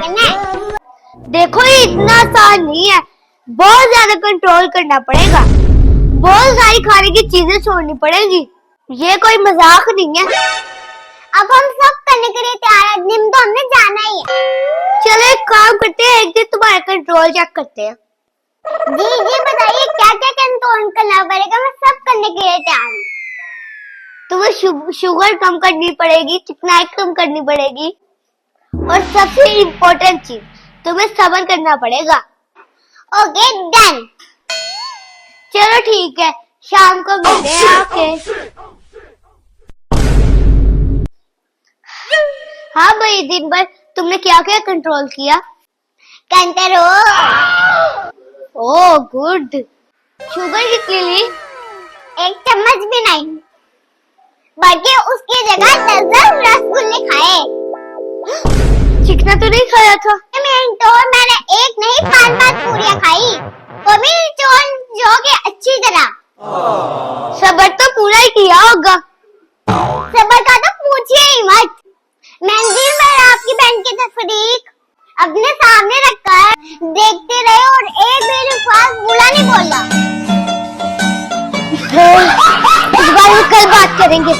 करना है। देखो ये इतना आसान नहीं है, बहुत ज्यादा कंट्रोल करना पड़ेगा, बहुत सारी खाने की चीजें छोड़नी पड़ेगी, ये कोई मजाक नहीं है। अब हम सब करने के लिए तैयार हैं, जिम तो हमने जाना ही है। चलो एक काम करते हैं, एक दिन तुम्हारा कंट्रोल चेक करते हैं। जी बताइए क्या क्या कंट्रोल करना पड़ेगा, मैं सब करने के लिए तैयार हूँ। तुम्हें शुगर कम करनी पड़ेगी, चिकनाई कम करनी पड़ेगी, और सबसे इम्पोर्टेंट चीज तुम्हें सब्र करना पड़ेगा। Okay done. चलो ठीक है, शाम को मिलते हैं। ओके हाँ भाई, दिन भर तुमने क्या क्या कंट्रोल किया? कंट्रोल। Oh good. शुगर कितनी ली? 1 चम्मच भी नहीं, बल्कि उसकी जगह 10 रसगुल्ले खाए। चिकना तो नहीं खाया था? मैंने 1 नहीं 5 पूरियां खाई, वो भी जो कि अच्छी तरह। सब्र तो पूरा ही किया होगा। सब्र का तो पूछिए ही मत। मैंने दिन भर आपकी बहन की तस्वीर अपने सामने रखकर देखते रहे और एक भी अल्फाज बुरा नहीं बोला। इस बारे में कल बात करेंगे।